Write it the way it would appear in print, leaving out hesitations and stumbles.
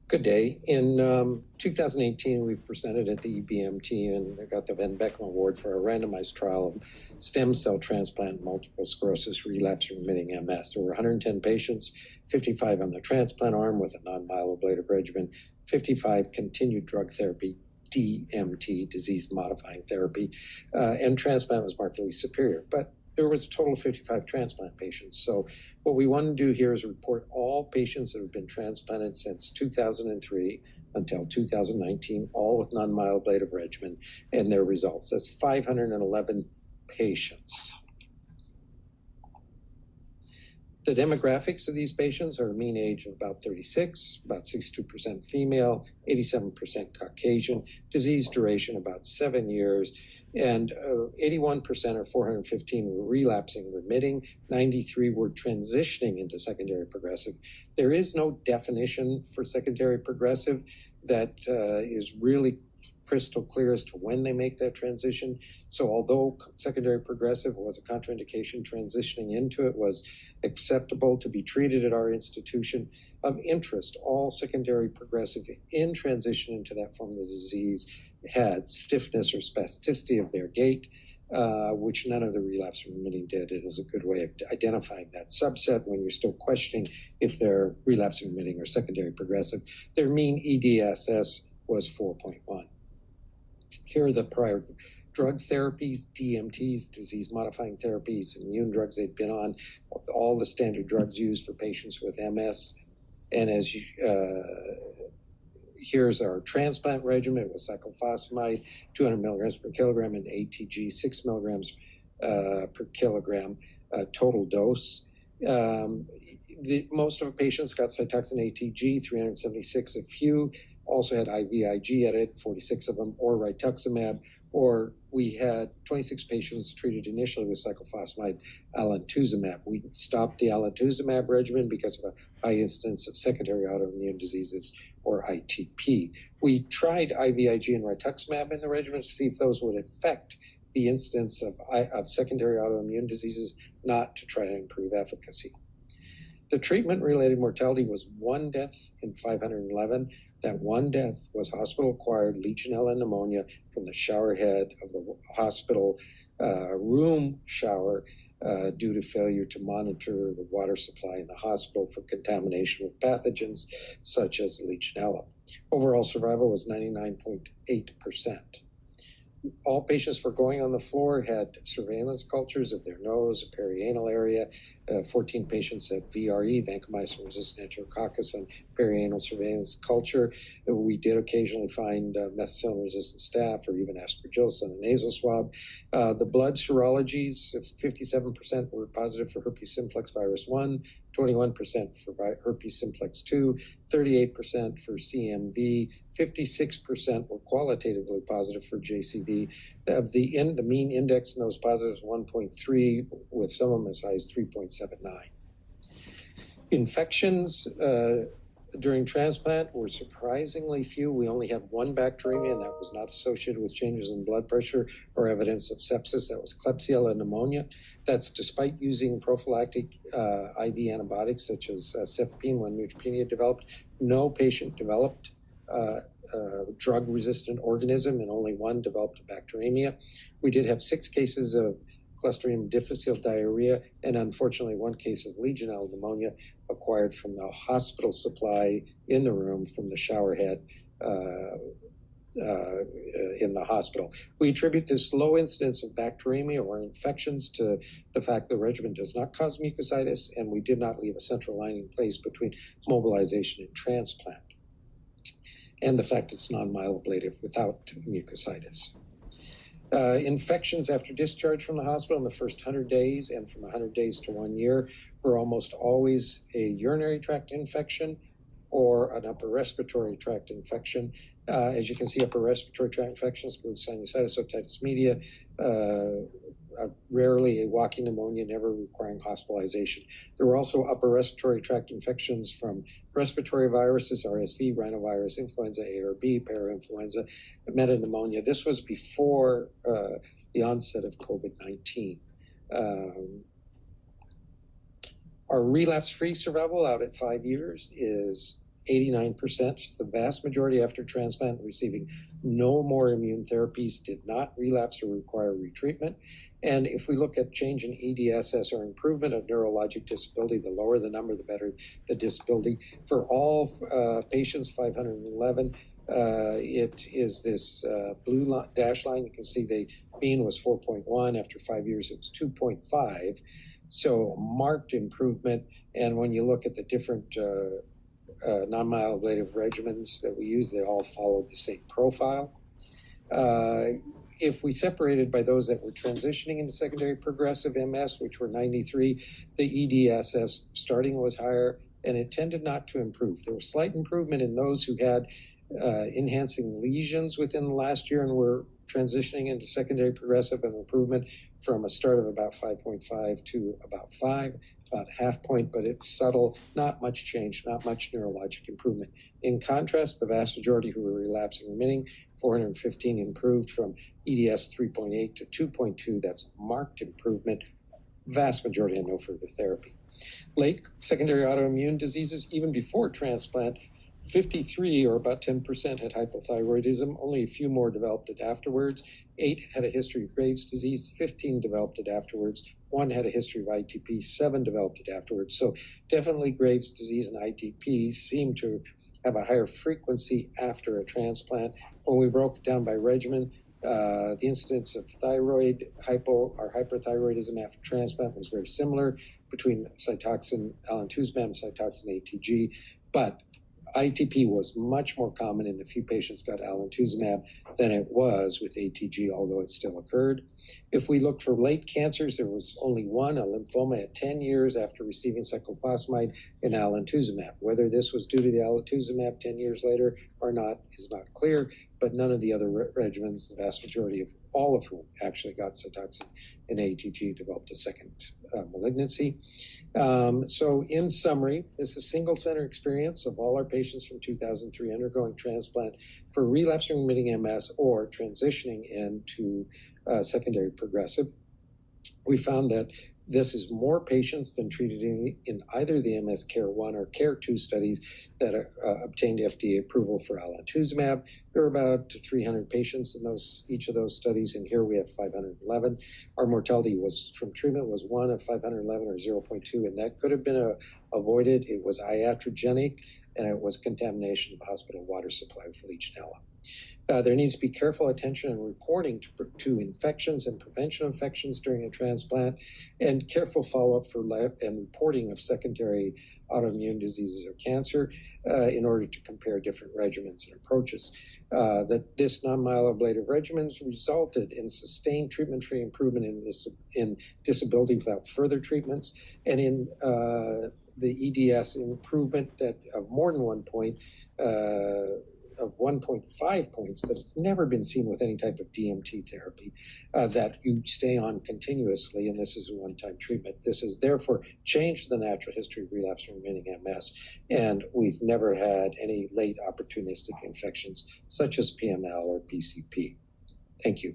Good day. In 2018, we presented at the EBMT and got the Van Beckman Award for a randomized trial of stem cell transplant multiple sclerosis relapse remitting MS. There were 110 patients, 55 on the transplant arm with a non-myeloablative regimen, 55 continued drug therapy, DMT, disease-modifying therapy, and transplant was markedly superior. But there was a total of 55 transplant patients. So what we want to do here is report all patients that have been transplanted since 2003 until 2019, all with non-myeloablative regimen, and their results. That's 511 patients. The demographics of these patients are a mean age of about 36, about 62% female, 87% Caucasian, disease duration about 7 years, and 81% or 415 were relapsing remitting, 93 were transitioning into secondary progressive. There is no definition for secondary progressive that is really crystal clear as to when they make that transition. So although secondary progressive was a contraindication, transitioning into it was acceptable to be treated at our institution. Of interest, all secondary progressive in transition into that form of the disease had stiffness or spasticity of their gait, which none of the relapse remitting did. It is a good way of identifying that subset when you're still questioning if they're relapse remitting or secondary progressive. Their mean EDSS was 4.1. Here are the prior drug therapies, DMTs, disease-modifying therapies, immune drugs they'd been on, all the standard drugs used for patients with MS. And as you, here's our transplant regimen with cyclophosphamide, 200 milligrams per kilogram, and ATG, 6 milligrams per kilogram total dose. Most of the patients got Cytoxan ATG, 376. A few also had IVIG added, 46 of them, or rituximab, or we had 26 patients treated initially with cyclophosphamide alemtuzumab. We stopped the alemtuzumab regimen because of a high incidence of secondary autoimmune diseases, or ITP. We tried IVIG and rituximab in the regimen to see if those would affect the incidence of secondary autoimmune diseases, not to try to improve efficacy. The treatment-related mortality was 1 death in 511. That 1 death was hospital-acquired Legionella pneumonia from the shower head of the hospital room shower due to failure to monitor the water supply in the hospital for contamination with pathogens such as Legionella. Overall survival was 99.8%. All patients foregoing on the floor had surveillance cultures of their nose, perianal area. 14 patients had VRE, vancomycin-resistant enterococcus, and perianal surveillance culture. We did occasionally find methicillin-resistant staph or even aspergillus on a nasal swab. The blood serologies, 57% were positive for herpes simplex virus 1, 21% for herpes simplex 2, 38% for CMV, 56% were qualitatively positive for JCV. Of the mean index in those positives, 1.3, with some of them as high as 3.79. Infections during transplant were surprisingly few. We only had 1 bacteremia, and that was not associated with changes in blood pressure or evidence of sepsis. That was Klebsiella pneumonia. That's despite using prophylactic IV antibiotics such as cefepime when neutropenia developed. No patient developed drug-resistant organism, and only 1 developed a bacteremia. We did have 6 cases of Clostridium difficile diarrhea, and unfortunately 1 case of Legionella pneumonia acquired from the hospital supply in the room from the shower head in the hospital. We attribute this low incidence of bacteremia or infections to the fact the regimen does not cause mucositis, and we did not leave a central line in place between mobilization and transplant, and the fact it's non-myeloablative without mucositis. Infections after discharge from the hospital in the first 100 days and from 100 days to 1 year were almost always a urinary tract infection or an upper respiratory tract infection. As you can see, upper respiratory tract infections include sinusitis, otitis media, rarely a walking pneumonia, never requiring hospitalization. There were also upper respiratory tract infections from respiratory viruses, RSV, rhinovirus, influenza A or B, parainfluenza, metapneumonia. This was before the onset of COVID-19. Our relapse-free survival out at 5 years is 89%, the vast majority after transplant receiving no more immune therapies, did not relapse or require retreatment. And if we look at change in EDSS or improvement of neurologic disability, the lower the number, the better the disability. For all patients, 511, it is this blue dash line. You can see the mean was 4.1. After 5 years, it was 2.5. So marked improvement. And when you look at the different non-myeloablative regimens that we use, they all followed the same profile. If we separated by those that were transitioning into secondary progressive MS, which were 93, the EDSS starting was higher, and it tended not to improve. There was slight improvement in those who had enhancing lesions within the last year and were transitioning into secondary progressive, and improvement from a start of about 5.5 to about 5, about half point, but it's subtle, not much change, not much neurologic improvement. In contrast, the vast majority who were relapsing remitting, 415 improved from EDS 3.8 to 2.2. That's marked improvement. Vast majority had no further therapy. Late secondary autoimmune diseases, even before transplant, 53, or about 10%, had hypothyroidism. Only a few more developed it afterwards. 8 had a history of Graves' disease. 15 developed it afterwards. 1 had a history of ITP. 7 developed it afterwards. So definitely Graves' disease and ITP seem to have a higher frequency after a transplant. When we broke it down by regimen, the incidence of thyroid hypo or hyperthyroidism after transplant was very similar between Cytoxan, alemtuzumab, and Cytoxan ATG, but ITP was much more common in the few patients got alemtuzumab than it was with ATG, although it still occurred. If we look for late cancers, there was only one, a lymphoma at 10 years after receiving cyclophosphamide and alemtuzumab. Whether this was due to the alemtuzumab 10 years later or not is not clear, but none of the other regimens, the vast majority of all of whom actually got Cytoxan and ATG, developed a second malignancy. So in summary, this is a single center experience of all our patients from 2003 undergoing transplant for relapsing remitting MS or transitioning into secondary progressive. We found that this is more patients than treated in either the MS CARE 1 or CARE 2 studies that obtained FDA approval for alemtuzumab. There were about 300 patients in each of those studies, and here we have 511. Our mortality was from treatment was 1 of 511, or 0.2, and that could have been avoided. It was iatrogenic, and it was contamination of the hospital water supply with Legionella. There needs to be careful attention and reporting to infections and prevention of infections during a transplant, and careful follow-up for and reporting of secondary autoimmune diseases or cancer in order to compare different regimens and approaches. That this non-myeloablative regimens resulted in sustained treatment-free improvement in disability without further treatments, and in the EDS improvement that of more than 1 point, of 1.5 points, that it's never been seen with any type of DMT therapy, that you stay on continuously, and this is a one-time treatment. This has therefore changed the natural history of relapsing remitting MS, and we've never had any late opportunistic infections such as PML or PCP. Thank you.